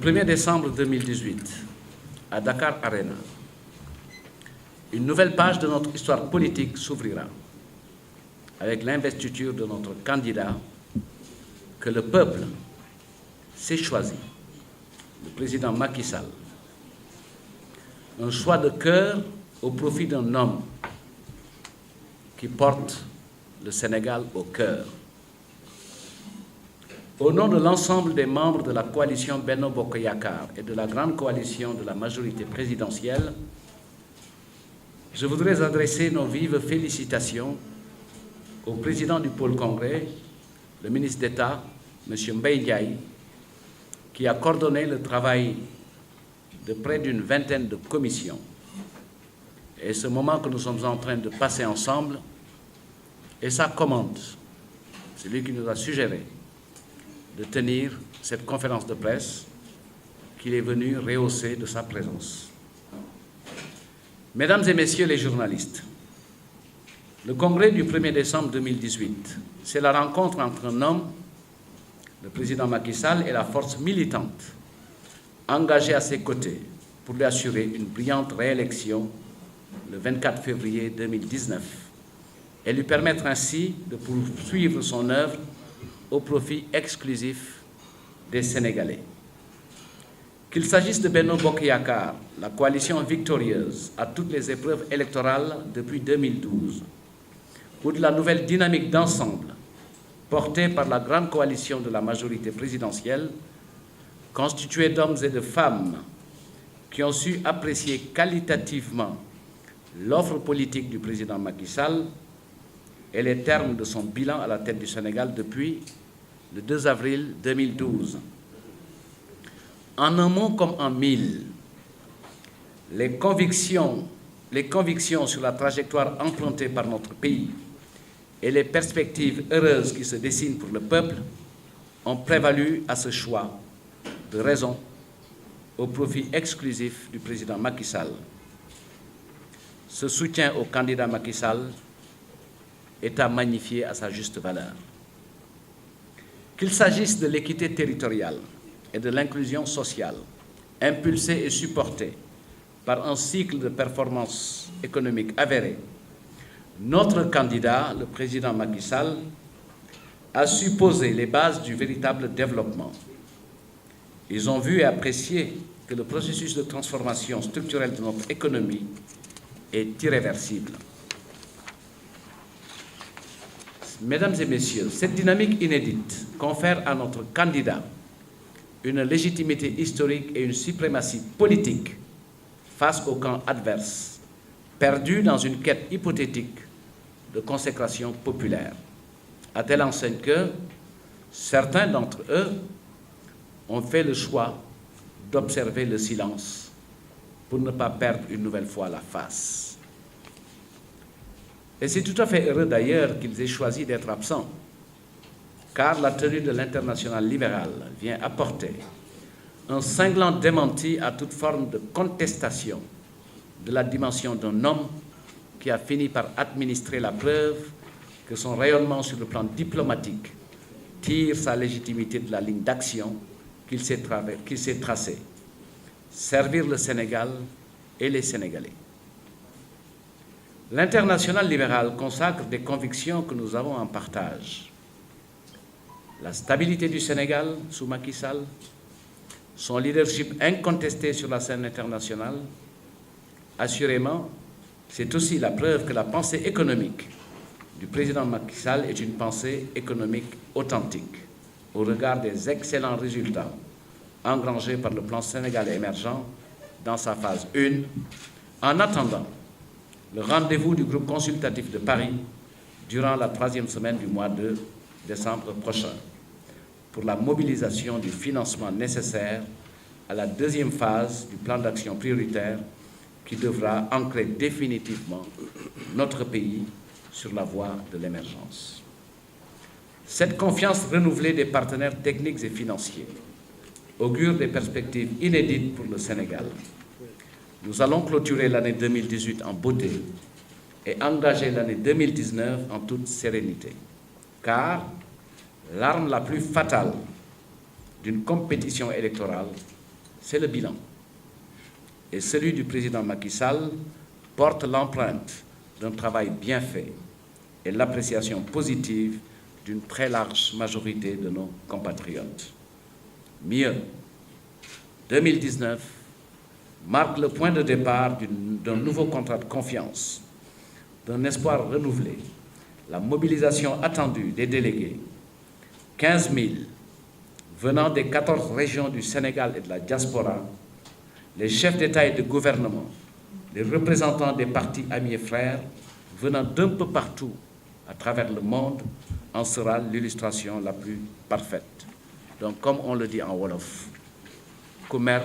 1er décembre 2018, à Dakar Arena, une nouvelle page de notre histoire politique s'ouvrira avec l'investiture de notre candidat que le peuple s'est choisi, le président Macky Sall. Un choix de cœur au profit d'un homme qui porte le Sénégal au cœur. Au nom de l'ensemble des membres de la coalition Benno Bokk Yakaar et de la grande coalition de la majorité présidentielle, je voudrais adresser nos vives félicitations au président du pôle Congrès, le ministre d'État, M. Mbaye Ndiaye, qui a coordonné le travail de près d'une vingtaine de commissions. Et ce moment que nous sommes en train de passer ensemble est sa commande. C'est lui qui nous a suggéré de tenir cette conférence de presse qu'il est venu rehausser de sa présence. Mesdames et messieurs les journalistes, le congrès du 1er décembre 2018, c'est la rencontre entre un homme, le président Macky Sall, et la force militante engagée à ses côtés pour lui assurer une brillante réélection le 24 février 2019 et lui permettre ainsi de poursuivre son œuvre au profit exclusif des Sénégalais. Qu'il s'agisse de Benno Bokk Yakaar, la coalition victorieuse à toutes les épreuves électorales depuis 2012, ou de la nouvelle dynamique d'ensemble portée par la grande coalition de la majorité présidentielle, constituée d'hommes et de femmes qui ont su apprécier qualitativement l'offre politique du président Macky Sall et les termes de son bilan à la tête du Sénégal depuis le 2 avril 2012. En un mot comme en mille, les convictions sur la trajectoire empruntée par notre pays et les perspectives heureuses qui se dessinent pour le peuple ont prévalu à ce choix de raison au profit exclusif du président Macky Sall. Ce soutien au candidat Macky Sall est à magnifier à sa juste valeur. Qu'il s'agisse de l'équité territoriale et de l'inclusion sociale, impulsée et supportée par un cycle de performance économique avéré, notre candidat, le président Macky Sall, a su poser les bases du véritable développement. Ils ont vu et apprécié que le processus de transformation structurelle de notre économie est irréversible. Mesdames et messieurs, cette dynamique inédite confère à notre candidat une légitimité historique et une suprématie politique face au camp adverse, perdu dans une quête hypothétique de consécration populaire, à telle enseigne que certains d'entre eux ont fait le choix d'observer le silence pour ne pas perdre une nouvelle fois la face. Et c'est tout à fait heureux d'ailleurs qu'ils aient choisi d'être absents, car la tenue de l'internationale libérale vient apporter un cinglant démenti à toute forme de contestation de la dimension d'un homme qui a fini par administrer la preuve que son rayonnement sur le plan diplomatique tire sa légitimité de la ligne d'action qu'il s'est tracée: servir le Sénégal et les Sénégalais. L'internationale libérale consacre des convictions que nous avons en partage. La stabilité du Sénégal sous Macky Sall, son leadership incontesté sur la scène internationale. Assurément, c'est aussi la preuve que la pensée économique du président Macky Sall est une pensée économique authentique, au regard des excellents résultats engrangés par le plan Sénégal émergent dans sa phase 1, en attendant le rendez-vous du groupe consultatif de Paris durant la 3e semaine du mois de décembre prochain pour la mobilisation du financement nécessaire à la 2e phase du plan d'action prioritaire qui devra ancrer définitivement notre pays sur la voie de l'émergence. Cette confiance renouvelée des partenaires techniques et financiers augure des perspectives inédites pour le Sénégal. Nous allons clôturer l'année 2018 en beauté et engager l'année 2019 en toute sérénité. Car l'arme la plus fatale d'une compétition électorale c'est le bilan. Et celui du président Macky Sall porte l'empreinte d'un travail bien fait et l'appréciation positive d'une très large majorité de nos compatriotes. Mieux, 2019 marque le point de départ d'un nouveau contrat de confiance, d'un espoir renouvelé, la mobilisation attendue des délégués, 15 000 venant des 14 régions du Sénégal et de la diaspora, les chefs d'État et de gouvernement, les représentants des partis amis et frères venant d'un peu partout à travers le monde en sera l'illustration la plus parfaite. Donc, comme on le dit en Wolof, Kumer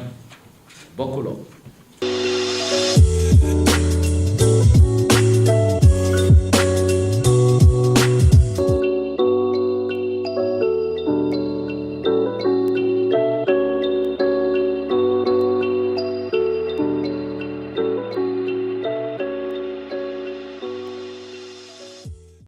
Bokulo.